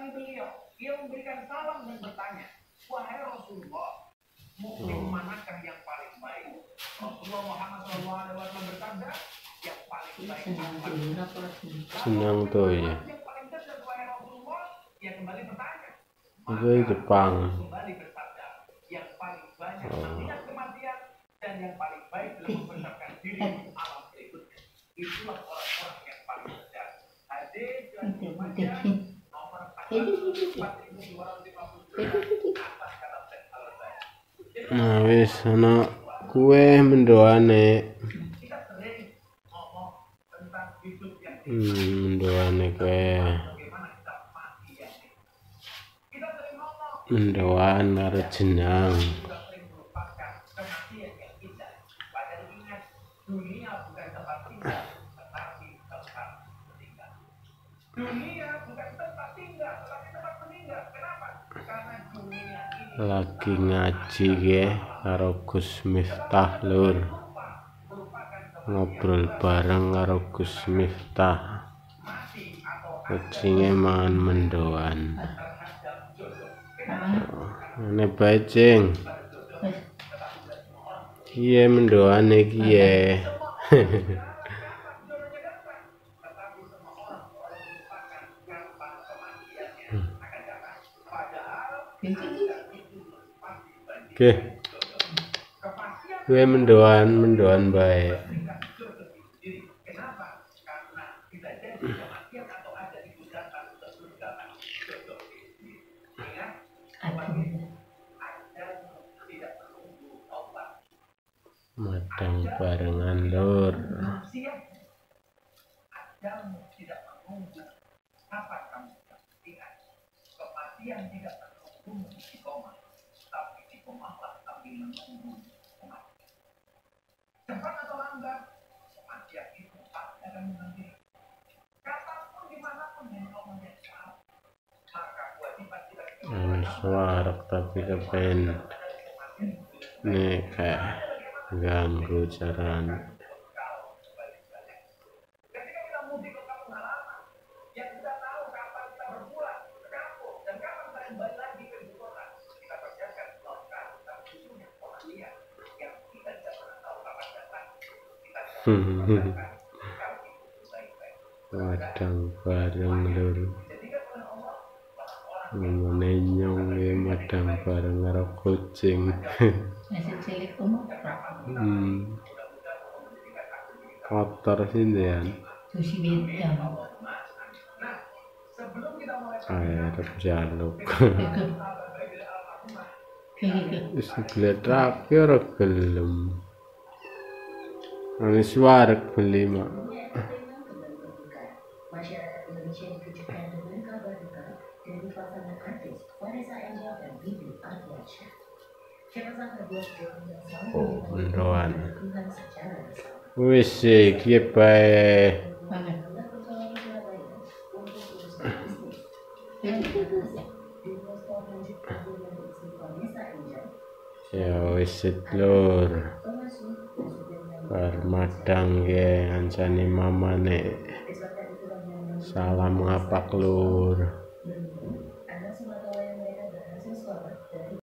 mendatangi beliau. Ia memberikan salam dan bertanya, wahai Rasulullah, mukmin manakah yang paling baik? Rasulullah Muhammad SAW bersabda, yang paling baik adalah senang tuh ya. yang paling dekat wahai Rasulullah. Ia kembali bertanya, Itu Jepang. kembali bersabda, yang paling banyak mengingat kematian dan yang paling baik dalam mempersiapkan diri alam berikutnya. Itulah orang-orang yang paling cerdas. Hadis dan baca nomor 4250 atas kata al-Albani. Nah wis ana kue mendoane. Kita sering ngomong tentang hidup yang Mendoane kue. bagaimana kita mati yang kita sering ngomong Mendoan karo jenang. juga sering melupakan kematian yang indah. Padahal ingat, dunia bukan tempat tinggal, tetapi tempat meninggal. Dunia bukan tempat tinggal, tetapi tempat meninggal. Kenapa? Karena dunia ini Lagi ngaji ya karo Gus Miftah lur. Ngobrol bareng karo Gus Miftah. Kucinge mangan mendoan. Ini bajing. Iya mendoan iki ya. Oke. Gue mendoan baik. kenapa? Karena kita jadi kematian atau ada di gugatan kesurgaan jodoh ini. Ingat, ada tidak menunggu obat. Madang barengan lur. Siap. Ada tidak menunggu. Kapan kamu ingat? Kematian tidak menunggu di koma, tapi di komalah sambil menunggu kematian. Cepat atau lambat, kematian itu pasti akan menghampiri. Kapanpun dimanapun yang kau menyesal, maka kewajiban kita Suara tapi kepengin nih kayak ganggu jalan. ketika kita mudik ke kampung halaman, yang kita tahu kapan kita berpulang ke kampung dan kapan kita kembali lagi ke ibu kota, kita persiapkan lokal dan khususnya orang liar yang kita tidak pernah tahu kapan datang. Kita persiapkan kalau itu baik-baik. Madang bareng lur. Jadikan oleh Allah orang-orang Mamane inyong ya madang bareng karo kucing. Kotor sindian. sebelum kita mulai Arep jaluk. Wis glet rapi ora gelem. Wis wareg beli mak. Masyarakat Indonesia dikejutkan dengan kabar duka dari pasangan artis Vanessa Angel dan Bibi Ardiansyah. Siapa sangka dua sejauh yang selalu Mendoan. Tuhan secara bersama. Wis iki bae. Ya wis lur. Bar madang ya ngancani Mamane. Salam ngapak lur.